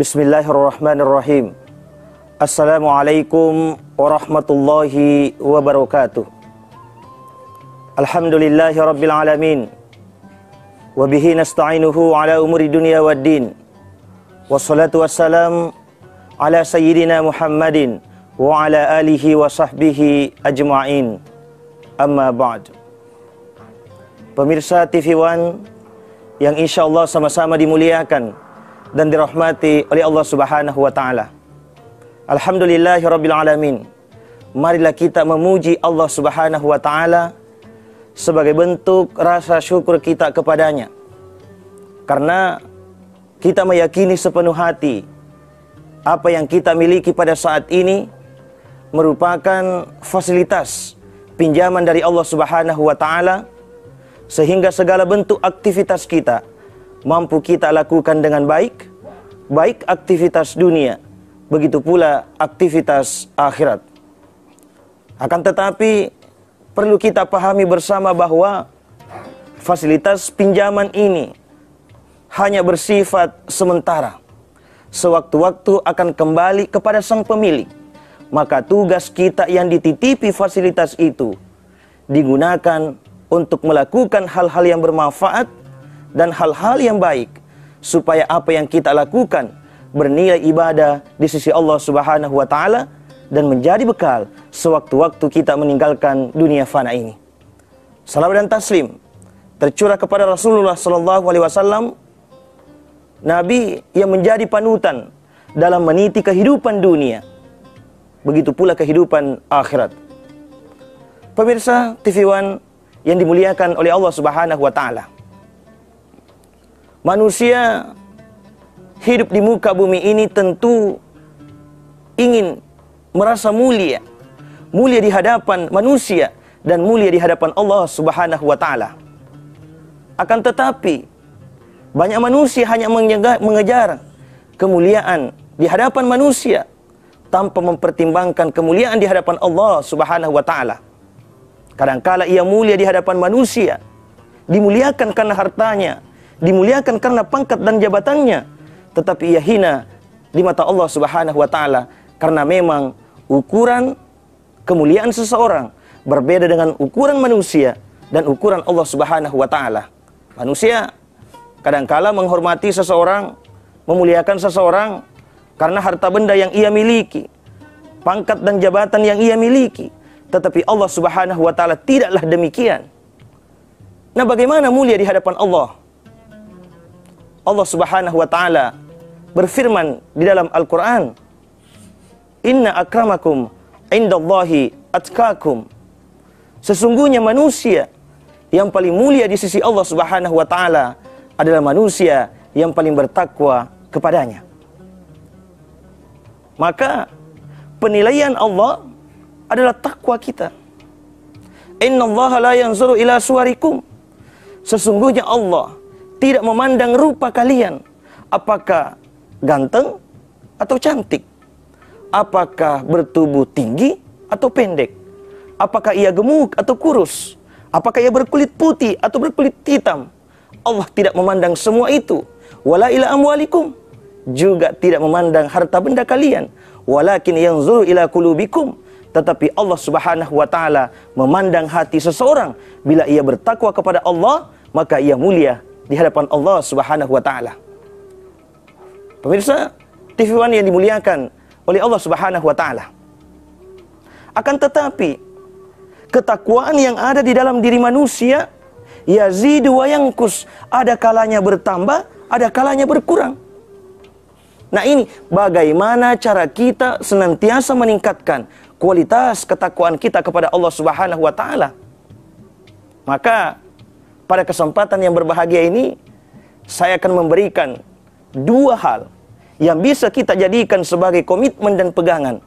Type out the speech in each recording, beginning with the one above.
Bismillahirrahmanirrahim. Assalamualaikum warahmatullahi wabarakatuh. Alhamdulillahi rabbil alamin. Wabihi nasta'inuhu ala umuri dunia waddin. Wassalatu wassalam ala sayyidina Muhammadin wa ala alihi wa sahbihi ajma'in. Amma ba'd. Pemirsa TV One yang insyaallah sama-sama dimuliakan dan dirahmati oleh Allah Subhanahu wa taala. Alhamdulillahirabbil alamin. Marilah kita memuji Allah Subhanahu wa taala sebagai bentuk rasa syukur kita kepadanya. Karena kita meyakini sepenuh hati apa yang kita miliki pada saat ini merupakan fasilitas pinjaman dari Allah Subhanahu wa taala, sehingga segala bentuk aktivitas kita mampu kita lakukan dengan baik, baik aktivitas dunia, begitu pula aktivitas akhirat. Akan tetapi, perlu kita pahami bersama bahwa fasilitas pinjaman ini hanya bersifat sementara. Sewaktu-waktu akan kembali kepada sang pemilik. Maka tugas kita yang dititipi fasilitas itu digunakan untuk melakukan hal-hal yang bermanfaat dan hal-hal yang baik, supaya apa yang kita lakukan bernilai ibadah di sisi Allah Subhanahu wa taala dan menjadi bekal sewaktu-waktu kita meninggalkan dunia fana ini. Salawat dan taslim tercurah kepada Rasulullah sallallahu alaihi wasallam, nabi yang menjadi panutan dalam meniti kehidupan dunia, begitu pula kehidupan akhirat. Pemirsa TV One yang dimuliakan oleh Allah Subhanahu wa taala, manusia hidup di muka bumi ini tentu ingin merasa mulia. Mulia di hadapan manusia dan mulia di hadapan Allah Subhanahu wa taala. Akan tetapi, banyak manusia hanya mengejar kemuliaan di hadapan manusia tanpa mempertimbangkan kemuliaan di hadapan Allah Subhanahu wa taala. Kadangkala ia mulia di hadapan manusia, dimuliakan karena hartanya, dimuliakan karena pangkat dan jabatannya, tetapi ia hina di mata Allah Subhanahu wa taala karena memang ukuran kemuliaan seseorang berbeda dengan ukuran manusia dan ukuran Allah Subhanahu wa taala. Manusia kadangkala menghormati seseorang, memuliakan seseorang karena harta benda yang ia miliki, pangkat dan jabatan yang ia miliki, tetapi Allah Subhanahu wa taala tidaklah demikian. Nah, bagaimana mulia di hadapan Allah? Allah Subhanahu wa taala berfirman di dalam Al-Qur'an, "Inna akramakum indallahi atqakum." Sesungguhnya manusia yang paling mulia di sisi Allah Subhanahu wa taala adalah manusia yang paling bertakwa kepadanya. Maka penilaian Allah adalah takwa kita. Innallaha la yanzuru ila suwarikum. Sesungguhnya Allah tidak memandang rupa kalian, apakah ganteng atau cantik, apakah bertubuh tinggi atau pendek, apakah ia gemuk atau kurus, apakah ia berkulit putih atau berkulit hitam. Allah tidak memandang semua itu. Wala ila amwalikum, juga tidak memandang harta benda kalian. Walakin yanzuru ila qulubikum, tetapi Allah Subhanahu wa taala memandang hati seseorang. Bila ia bertakwa kepada Allah, maka ia mulia di hadapan Allah Subhanahu wa taala. Pemirsa TV One yang dimuliakan oleh Allah Subhanahu wa taala. Akan tetapi, ketakwaan yang ada di dalam diri manusia yazidu wa yanqus, ada kalanya bertambah, ada kalanya berkurang. Nah, ini bagaimana cara kita senantiasa meningkatkan kualitas ketakwaan kita kepada Allah Subhanahu wa taala. Maka pada kesempatan yang berbahagia ini, saya akan memberikan dua hal yang bisa kita jadikan sebagai komitmen dan pegangan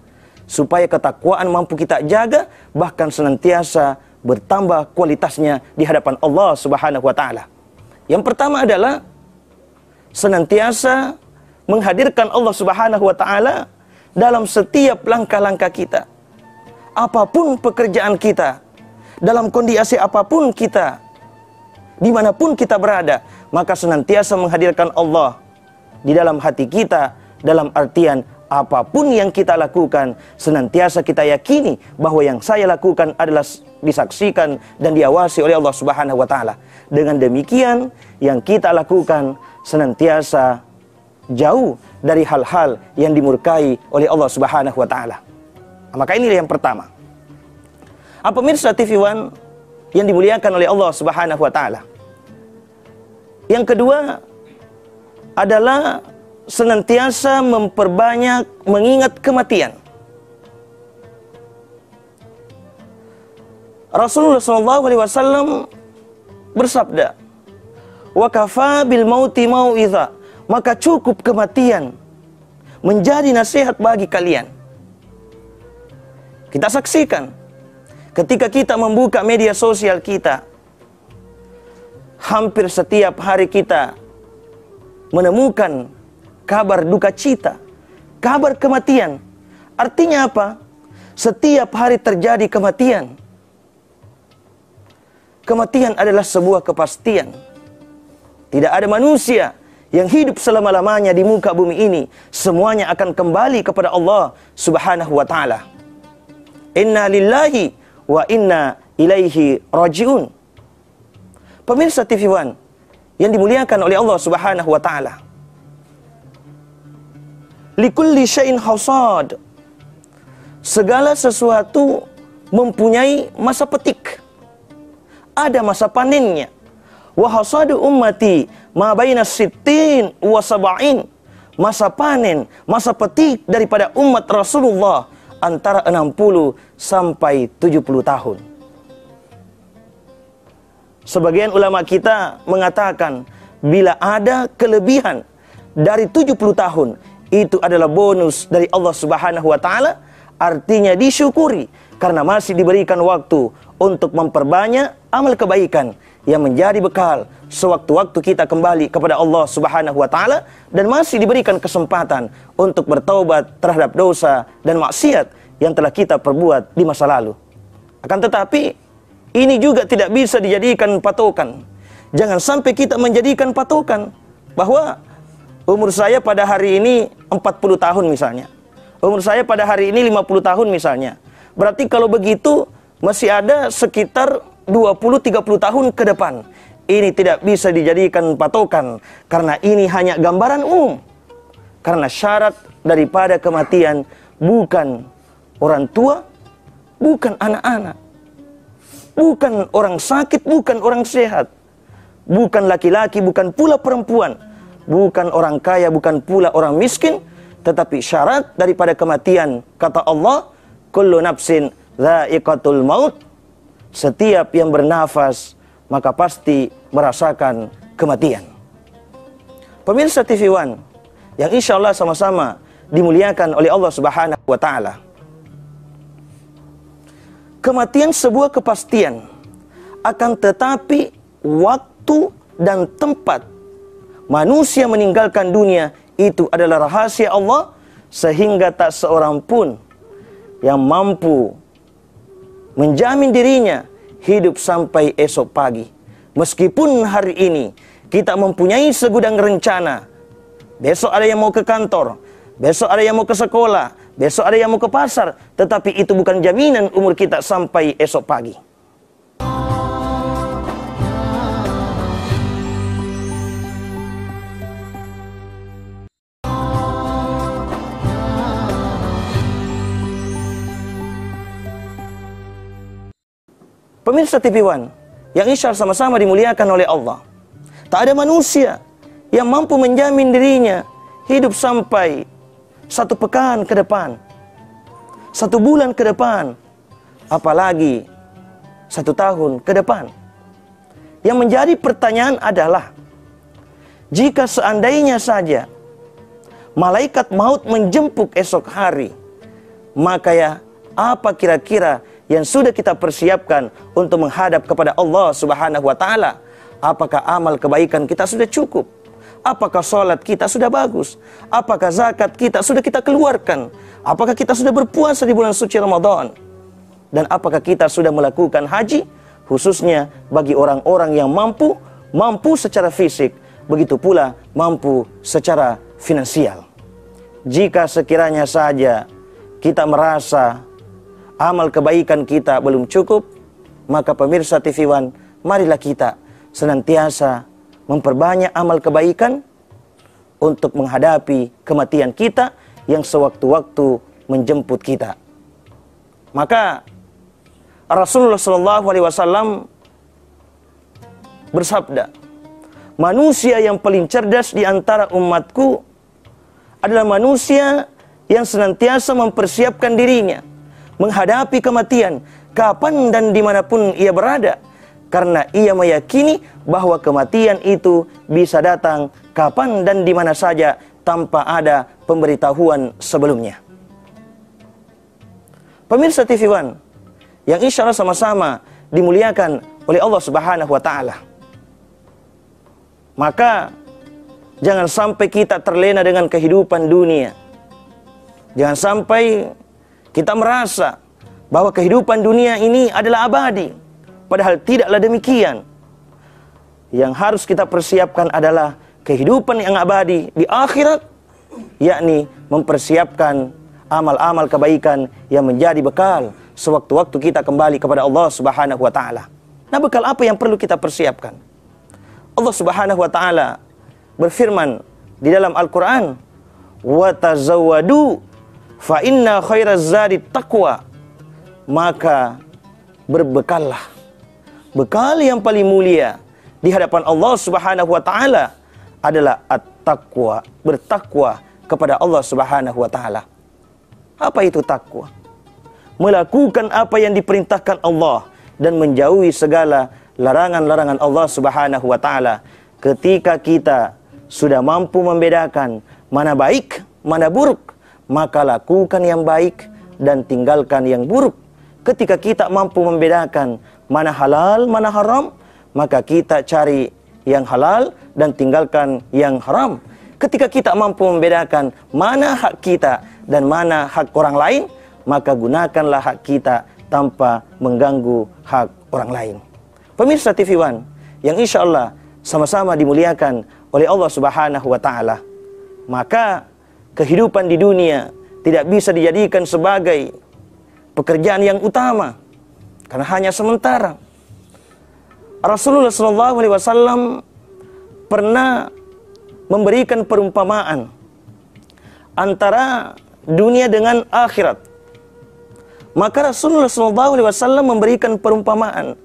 supaya ketakwaan mampu kita jaga, bahkan senantiasa bertambah kualitasnya di hadapan Allah Subhanahu wa taala. Yang pertama adalah senantiasa menghadirkan Allah Subhanahu wa taala dalam setiap langkah-langkah kita. Apapun pekerjaan kita, dalam kondisi apapun kita, dimanapun kita berada, maka senantiasa menghadirkan Allah di dalam hati kita dalam artian apapun yang kita lakukan, senantiasa kita yakini bahwa yang saya lakukan adalah disaksikan dan diawasi oleh Allah Subhanahu wa Ta'ala. Dengan demikian, yang kita lakukan senantiasa jauh dari hal-hal yang dimurkai oleh Allah Subhanahu wa Ta'ala. Maka inilah yang pertama. Pemirsa TV One yang dimuliakan oleh Allah Subhanahu wa Ta'ala. Yang kedua adalah senantiasa memperbanyak mengingat kematian. Rasulullah SAW bersabda, "Wa kafa bil mauti mau'iza." Maka cukup kematian menjadi nasihat bagi kalian. Kita saksikan ketika kita membuka media sosial kita, hampir setiap hari kita menemukan kabar duka cita, kabar kematian. Artinya apa? Setiap hari terjadi kematian. Kematian adalah sebuah kepastian. Tidak ada manusia yang hidup selama-lamanya di muka bumi ini. Semuanya akan kembali kepada Allah Subhanahu wa Ta'ala. Inna lillahi wa inna ilaihi raji'un. Pemirsa TV One yang dimuliakan oleh Allah Subhanahu wa Ta'ala. Likulli syai'in hasad. Segala sesuatu mempunyai masa petik. Ada masa panennya. Wa hasadu ummati ma baina sittin wa sab'in. Masa panen, masa petik daripada umat Rasulullah antara 60 sampai 70 tahun. Sebagian ulama kita mengatakan bila ada kelebihan dari 70 tahun, itu adalah bonus dari Allah Subhanahu wa Ta'ala, artinya disyukuri karena masih diberikan waktu untuk memperbanyak amal kebaikan yang menjadi bekal sewaktu-waktu kita kembali kepada Allah Subhanahu wa Ta'ala, dan masih diberikan kesempatan untuk bertaubat terhadap dosa dan maksiat yang telah kita perbuat di masa lalu. Akan tetapi ini juga tidak bisa dijadikan patokan. Jangan sampai kita menjadikan patokan bahwa umur saya pada hari ini 40 tahun misalnya, umur saya pada hari ini 50 tahun misalnya. Berarti kalau begitu masih ada sekitar 20-30 tahun ke depan. Ini tidak bisa dijadikan patokan, karena ini hanya gambaran umum. Karena syarat daripada kematian bukan orang tua, bukan anak-anak, bukan orang sakit, bukan orang sehat, bukan laki-laki, bukan pula perempuan, bukan orang kaya, bukan pula orang miskin. Tetapi syarat daripada kematian, kata Allah, kullu nafsin dha'iqatul maut. Setiap yang bernafas maka pasti merasakan kematian. Pemirsa TV One yang insya Allah sama-sama dimuliakan oleh Allah Subhanahu wa Ta'ala. Kematian sebuah kepastian, akan tetapi waktu dan tempat manusia meninggalkan dunia itu adalah rahasia Allah, sehingga tak seorang pun yang mampu menjamin dirinya hidup sampai esok pagi. Meskipun hari ini kita mempunyai segudang rencana, besok ada yang mau ke kantor, besok ada yang mau ke sekolah, besok ada yang mau ke pasar, tetapi itu bukan jaminan umur kita sampai esok pagi. Pemirsa TV One yang insya Allah sama-sama dimuliakan oleh Allah, tak ada manusia yang mampu menjamin dirinya hidup sampai 1 pekan ke depan, 1 bulan ke depan, apalagi 1 tahun ke depan. Yang menjadi pertanyaan adalah, jika seandainya saja malaikat maut menjemput esok hari, maka ya apa kira-kira yang sudah kita persiapkan untuk menghadap kepada Allah Subhanahu wa Ta'ala? Apakah amal kebaikan kita sudah cukup? Apakah sholat kita sudah bagus? Apakah zakat kita sudah kita keluarkan? Apakah kita sudah berpuasa di bulan suci Ramadan? Dan apakah kita sudah melakukan haji? Khususnya bagi orang-orang yang mampu secara fisik, begitu pula mampu secara finansial. jika sekiranya saja kita merasa amal kebaikan kita belum cukup, maka pemirsa TV One, marilah kita senantiasa memperbanyak amal kebaikan untuk menghadapi kematian kita yang sewaktu-waktu menjemput kita. Maka Rasulullah SAW bersabda, manusia yang paling cerdas di antara umatku adalah manusia yang senantiasa mempersiapkan dirinya menghadapi kematian kapan dan dimanapun ia berada, karena ia meyakini bahwa kematian itu bisa datang kapan dan di mana saja tanpa ada pemberitahuan sebelumnya. Pemirsa TV One yang insya Allah sama-sama dimuliakan oleh Allah Subhanahu wa Ta'ala, maka jangan sampai kita terlena dengan kehidupan dunia. Jangan sampai kita merasa bahwa kehidupan dunia ini adalah abadi, padahal tidaklah demikian. Yang harus kita persiapkan adalah kehidupan yang abadi di akhirat, yakni mempersiapkan amal-amal kebaikan yang menjadi bekal sewaktu-waktu kita kembali kepada Allah Subhanahu wa Ta'ala. Nah, bekal apa yang perlu kita persiapkan? Allah Subhanahu wa Ta'ala berfirman di dalam Al-Quran, wa tazawwadu fa inna khairaz zadi taqwa. Maka berbekallah. Bekal yang paling mulia di hadapan Allah Subhanahu wa Ta'ala adalah at-taqwa, bertakwa kepada Allah Subhanahu wa Ta'ala. Apa itu takwa? Melakukan apa yang diperintahkan Allah dan menjauhi segala larangan-larangan Allah Subhanahu wa Ta'ala. Ketika kita sudah mampu membedakan mana baik, mana buruk, maka lakukan yang baik dan tinggalkan yang buruk. Ketika kita mampu membedakan mana halal, mana haram, maka kita cari yang halal dan tinggalkan yang haram. Ketika kita mampu membedakan mana hak kita dan mana hak orang lain, maka gunakanlah hak kita tanpa mengganggu hak orang lain. Pemirsa TV One yang insya Allah sama-sama dimuliakan oleh Allah Subhanahu wa Ta'ala, maka kehidupan di dunia tidak bisa dijadikan sebagai pekerjaan yang utama, karena hanya sementara. Rasulullah SAW pernah memberikan perumpamaan antara dunia dengan akhirat. Maka Rasulullah SAW memberikan perumpamaan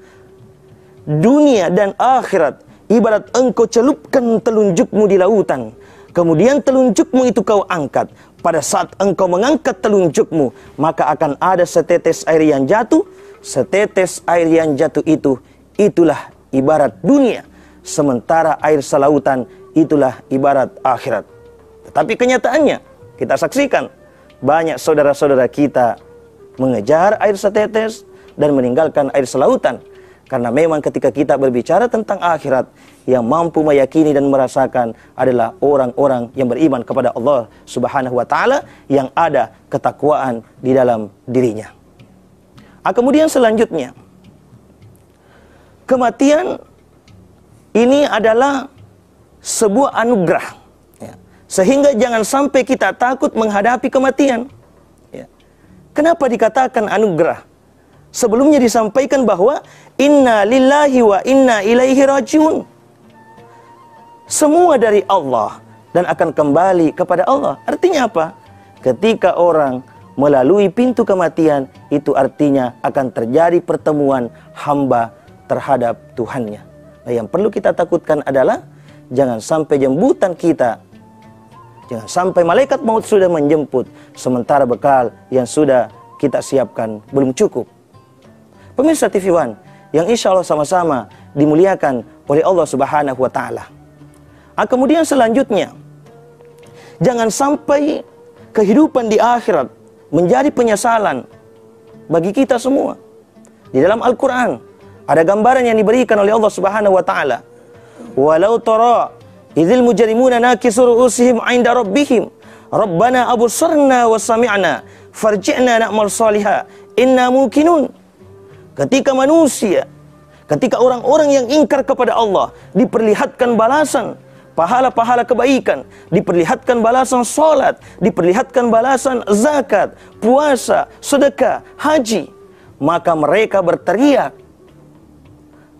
dunia dan akhirat ibarat engkau celupkan telunjukmu di lautan, kemudian telunjukmu itu kau angkat. Pada saat engkau mengangkat telunjukmu, maka akan ada setetes air yang jatuh. Setetes air yang jatuh itu, itulah ibarat dunia. Sementara air selautan, itulah ibarat akhirat. Tetapi kenyataannya, kita saksikan banyak saudara-saudara kita mengejar air setetes dan meninggalkan air selautan. Karena memang ketika kita berbicara tentang akhirat, yang mampu meyakini dan merasakan adalah orang-orang yang beriman kepada Allah Subhanahu wa Ta'ala, yang ada ketakwaan di dalam dirinya. Kemudian selanjutnya, kematian ini adalah sebuah anugerah, ya. Sehingga jangan sampai kita takut menghadapi kematian, ya. Kenapa dikatakan anugerah? Sebelumnya disampaikan bahwa inna lillahi wa inna ilaihi rajiun. Semua dari Allah dan akan kembali kepada Allah. Artinya apa? Ketika orang melalui pintu kematian, itu artinya akan terjadi pertemuan hamba terhadap Tuhannya. Nah, yang perlu kita takutkan adalah jangan sampai jemputan kita, jangan sampai malaikat maut sudah menjemput, sementara bekal yang sudah kita siapkan belum cukup. Pemirsa TV One yang insya Allah sama-sama dimuliakan oleh Allah Subhanahu wa Ta'ala. Kemudian selanjutnya, jangan sampai kehidupan di akhirat menjadi penyesalan bagi kita semua. Di dalam Al-Quran ada gambaran yang diberikan oleh Allah Subhanahu wa Ta'ala. Walau tara idzil mujrimuna nakisu ru'usihim 'inda rabbihim rabbana absarna wa sami'na farji'na na'mal salihah inna muqinun. Ketika manusia, ketika orang-orang yang ingkar kepada Allah diperlihatkan balasan pahala-pahala kebaikan, diperlihatkan balasan sholat, diperlihatkan balasan zakat, puasa, sedekah, haji, maka mereka berteriak,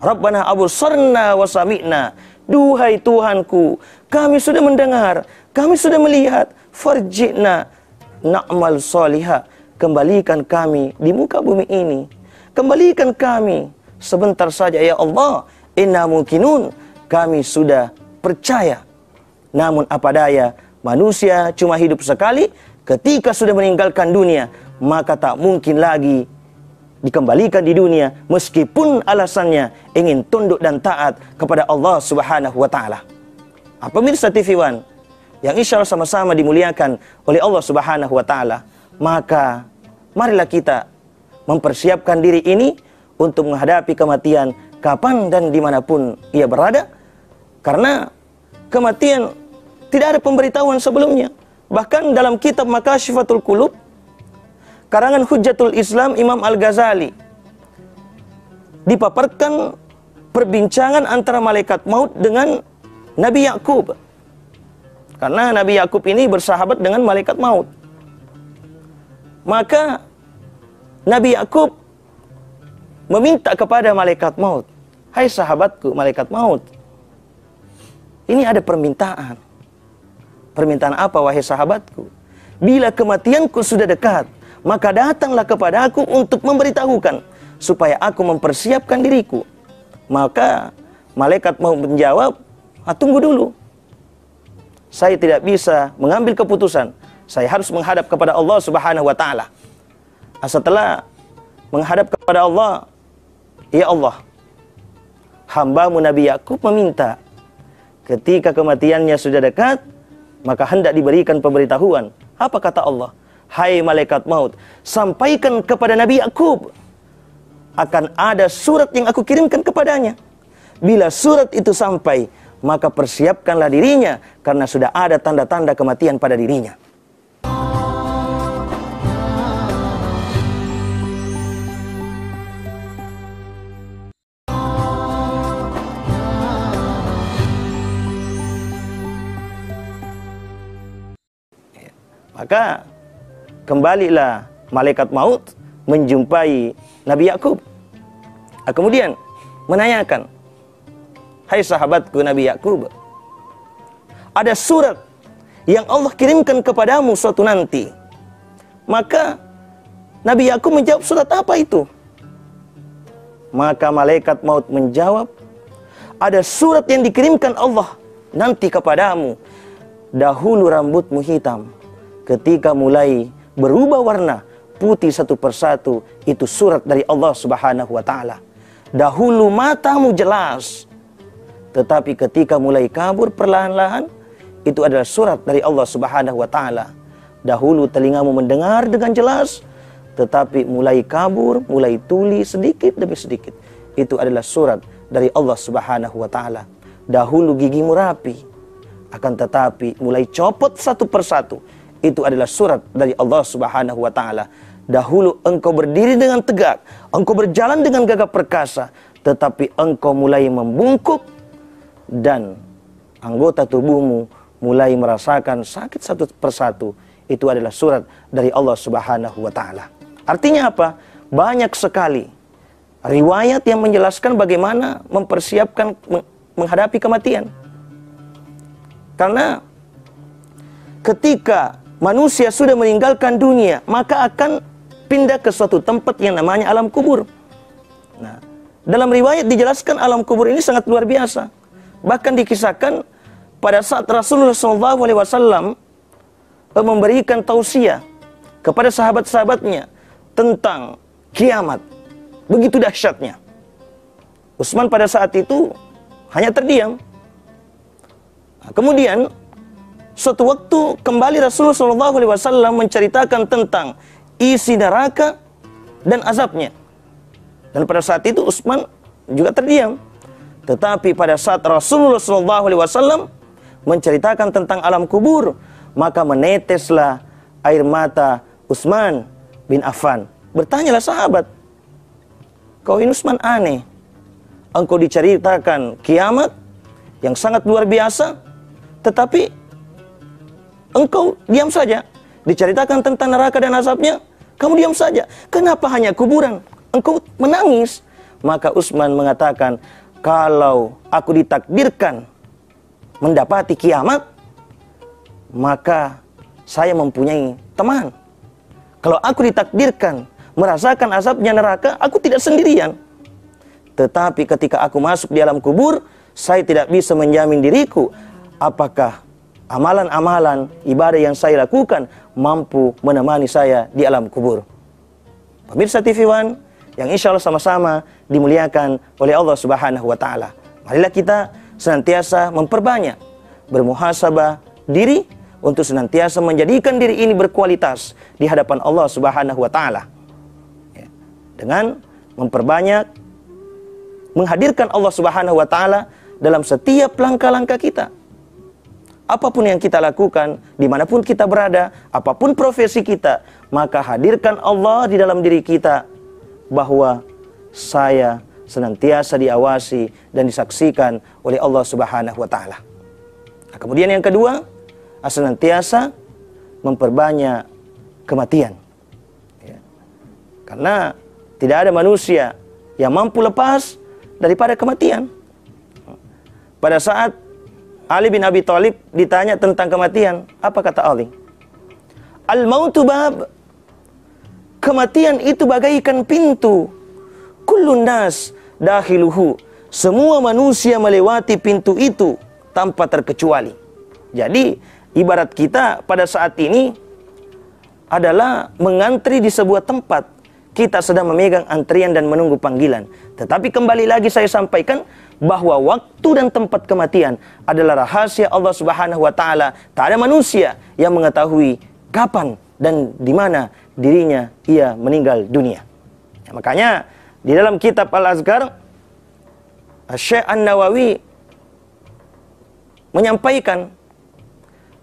Rabbana absarna wa sami'na, duhai Tuhanku, kami sudah mendengar, kami sudah melihat, farji'na na'mal solihah, kembalikan kami di muka bumi ini, kembalikan kami sebentar saja ya Allah, inna mukinun, kami sudah percaya. Namun apa daya, manusia cuma hidup sekali, ketika sudah meninggalkan dunia, maka tak mungkin lagi dikembalikan di dunia, meskipun alasannya ingin tunduk dan taat kepada Allah Subhanahu wa Ta'ala. Pemirsa TV One yang insya Allah sama-sama dimuliakan oleh Allah Subhanahu wa Ta'ala, maka marilah kita mempersiapkan diri ini untuk menghadapi kematian kapan dan dimanapun ia berada, karena kematian tidak ada pemberitahuan sebelumnya. Bahkan dalam kitab Makasyifatul Qulub karangan Hujjatul Islam Imam Al-Ghazali dipaparkan perbincangan antara malaikat maut dengan Nabi Yakub. Karena Nabi Yakub ini bersahabat dengan malaikat maut. Maka Nabi Yakub meminta kepada malaikat maut, hai sahabatku malaikat maut, ini ada permintaan. Permintaan apa wahai sahabatku? Bila kematianku sudah dekat, maka datanglah kepada aku untuk memberitahukan, supaya aku mempersiapkan diriku. Maka malaikat mau menjawab, tunggu dulu. Saya tidak bisa mengambil keputusan. Saya harus menghadap kepada Allah Subhanahu wa Ta'ala. Setelah menghadap kepada Allah, ya Allah, hambamu Nabi Yakub meminta, ketika kematiannya sudah dekat, maka hendak diberikan pemberitahuan. Apa kata Allah? Hai malaikat maut, sampaikan kepada Nabi Yakub, akan ada surat yang aku kirimkan kepadanya. Bila surat itu sampai, maka persiapkanlah dirinya, karena sudah ada tanda-tanda kematian pada dirinya. Maka kembalilah malaikat maut menjumpai Nabi Yakub. Kemudian menanyakan, hai sahabatku Nabi Yakub, ada surat yang Allah kirimkan kepadamu suatu nanti. Maka Nabi Yakub menjawab, surat apa itu? Maka malaikat maut menjawab, ada surat yang dikirimkan Allah nanti kepadamu. Dahulu rambutmu hitam, ketika mulai berubah warna putih satu persatu, itu surat dari Allah Subhanahu wa Ta'ala. Dahulu matamu jelas, tetapi ketika mulai kabur perlahan-lahan, itu adalah surat dari Allah Subhanahu wa Ta'ala. Dahulu telingamu mendengar dengan jelas, tetapi mulai kabur, mulai tuli sedikit demi sedikit. Itu adalah surat dari Allah Subhanahu wa Ta'ala. Dahulu gigimu rapi, akan tetapi mulai copot satu persatu. Itu adalah surat dari Allah Subhanahu wa Ta'ala. Dahulu engkau berdiri dengan tegak, engkau berjalan dengan gagah perkasa, tetapi engkau mulai membungkuk dan anggota tubuhmu mulai merasakan sakit satu persatu. Itu adalah surat dari Allah Subhanahu wa Ta'ala. Artinya apa? Banyak sekali riwayat yang menjelaskan bagaimana mempersiapkan menghadapi kematian. Karena ketika manusia sudah meninggalkan dunia, maka akan pindah ke suatu tempat yang namanya alam kubur. Nah, dalam riwayat dijelaskan alam kubur ini sangat luar biasa. Bahkan dikisahkan pada saat Rasulullah SAW memberikan tausiah kepada sahabat-sahabatnya tentang kiamat, begitu dahsyatnya. Utsman pada saat itu hanya terdiam. Nah, kemudian suatu waktu kembali Rasulullah SAW menceritakan tentang isi neraka dan azabnya. Dan pada saat itu Utsman juga terdiam. Tetapi pada saat Rasulullah SAW menceritakan tentang alam kubur, maka meneteslah air mata Utsman bin Affan. Bertanyalah sahabat, kau ini Utsman aneh, engkau diceritakan kiamat yang sangat luar biasa, Tetapi engkau diam saja. Diceritakan tentang neraka dan azabnya, kamu diam saja. Kenapa hanya kuburan? Engkau menangis. Maka Utsman mengatakan, kalau aku ditakdirkan mendapati kiamat, maka saya mempunyai teman. Kalau aku ditakdirkan merasakan azabnya neraka, aku tidak sendirian. Tetapi ketika aku masuk di alam kubur, saya tidak bisa menjamin diriku apakah amalan-amalan ibadah yang saya lakukan mampu menemani saya di alam kubur. Pemirsa TV One yang insya Allah sama-sama dimuliakan oleh Allah Subhanahu wa Ta'ala, marilah kita senantiasa memperbanyak bermuhasabah diri untuk senantiasa menjadikan diri ini berkualitas di hadapan Allah Subhanahu wa Ta'ala, dengan memperbanyak menghadirkan Allah Subhanahu wa Ta'ala dalam setiap langkah-langkah kita. Apapun yang kita lakukan, dimanapun kita berada, apapun profesi kita, maka hadirkan Allah di dalam diri kita, bahwa saya senantiasa diawasi dan disaksikan oleh Allah Subhanahu wa Ta'ala. Nah, kemudian yang kedua, senantiasa memperbanyak kematian. Ya. Karena tidak ada manusia yang mampu lepas daripada kematian. Pada saat Ali bin Abi Thalib ditanya tentang kematian, apa kata Ali? Al-mautu bab. Kematian itu bagaikan pintu. Kullun nas dakhiluhu. Semua manusia melewati pintu itu tanpa terkecuali. Jadi, ibarat kita pada saat ini adalah mengantri di sebuah tempat. Kita sedang memegang antrian dan menunggu panggilan. Tetapi kembali lagi saya sampaikan bahwa waktu dan tempat kematian adalah rahasia Allah Subhanahu wa Ta'ala. Tak ada manusia yang mengetahui kapan dan di mana dirinya ia meninggal dunia. Ya, makanya di dalam kitab Al-Azkar, Syekh An-Nawawi menyampaikan,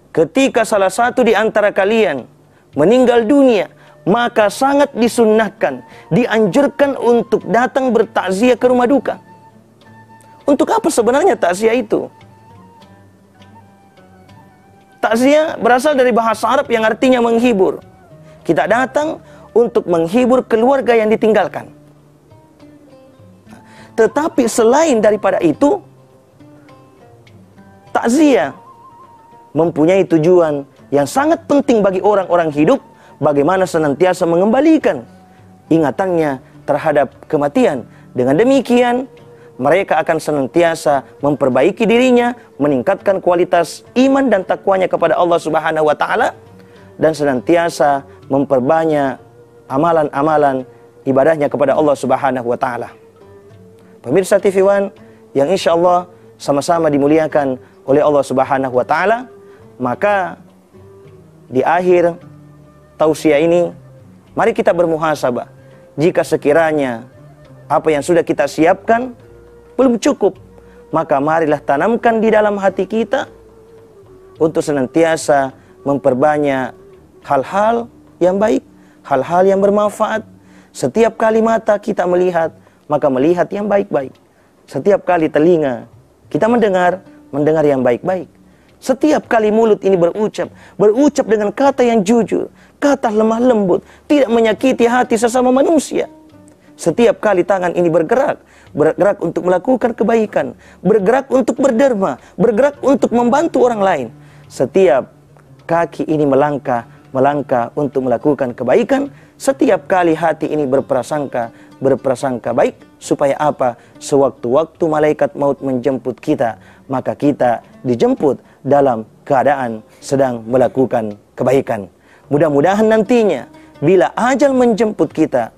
ketika salah satu di antara kalian meninggal dunia, maka sangat disunnahkan, dianjurkan untuk datang bertakziah ke rumah duka. Untuk apa sebenarnya takziah itu? Takziah berasal dari bahasa Arab yang artinya menghibur. Kita datang untuk menghibur keluarga yang ditinggalkan. Tetapi selain daripada itu, takziah mempunyai tujuan yang sangat penting bagi orang-orang hidup, bagaimana senantiasa mengembalikan ingatannya terhadap kematian. Dengan demikian, mereka akan senantiasa memperbaiki dirinya, meningkatkan kualitas iman dan takwanya kepada Allah Subhanahu wa Ta'ala, dan senantiasa memperbanyak amalan-amalan ibadahnya kepada Allah Subhanahu wa Ta'ala. Pemirsa TV One yang insya Allah sama-sama dimuliakan oleh Allah Subhanahu wa Ta'ala, maka di akhir tausiah ini, mari kita bermuhasabah. Jika sekiranya apa yang sudah kita siapkan belum cukup, maka marilah tanamkan di dalam hati kita untuk senantiasa memperbanyak hal-hal yang baik, hal-hal yang bermanfaat. Setiap kali mata kita melihat, maka melihat yang baik-baik. Setiap kali telinga kita mendengar yang baik-baik. Setiap kali mulut ini berucap dengan kata yang jujur, kata lemah lembut, tidak menyakiti hati sesama manusia. Setiap kali tangan ini bergerak untuk melakukan kebaikan, bergerak untuk berderma, bergerak untuk membantu orang lain. Setiap kaki ini melangkah untuk melakukan kebaikan. Setiap kali hati ini berprasangka baik, supaya apa? Sewaktu-waktu malaikat maut menjemput kita, maka kita dijemput dalam keadaan sedang melakukan kebaikan. Mudah-mudahan nantinya bila ajal menjemput kita,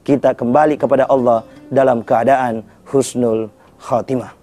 kita kembali kepada Allah dalam keadaan husnul khatimah.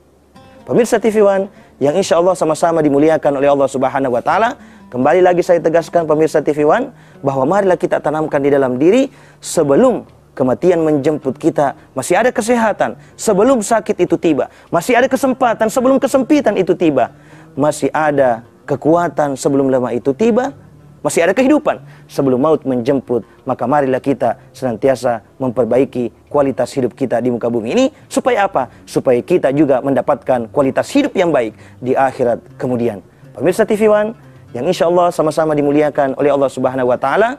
Pemirsa TV One yang insya Allah sama-sama dimuliakan oleh Allah Subhanahu wa Ta'ala, kembali lagi saya tegaskan pemirsa TV One, bahwa marilah kita tanamkan di dalam diri sebelum kematian menjemput kita, masih ada kesehatan sebelum sakit itu tiba, masih ada kesempatan sebelum kesempitan itu tiba, masih ada kekuatan sebelum lemah itu tiba, masih ada kehidupan sebelum maut menjemput. Maka marilah kita senantiasa memperbaiki kualitas hidup kita di muka bumi ini. Supaya apa? Supaya kita juga mendapatkan kualitas hidup yang baik di akhirat kemudian. Pemirsa TV One yang insya Allah sama-sama dimuliakan oleh Allah Subhanahu wa Ta'ala,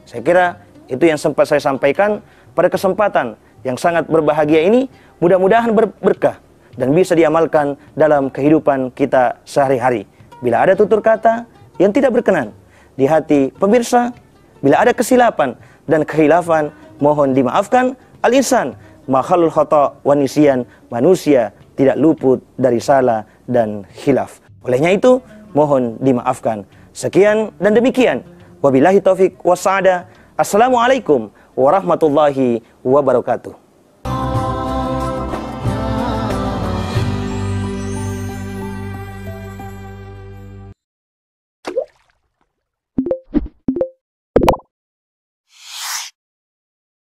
saya kira itu yang sempat saya sampaikan pada kesempatan yang sangat berbahagia ini. Mudah-mudahan berkah dan bisa diamalkan dalam kehidupan kita sehari-hari. Bila ada tutur kata yang tidak berkenan di hati pemirsa, bila ada kesilapan dan khilafan, mohon dimaafkan. Al-insan makhlul khata' wa nisyan, manusia tidak luput dari salah dan khilaf. Olehnya itu, mohon dimaafkan. Sekian dan demikian. Wabillahi taufik wa sa'ada. Assalamualaikum warahmatullahi wabarakatuh.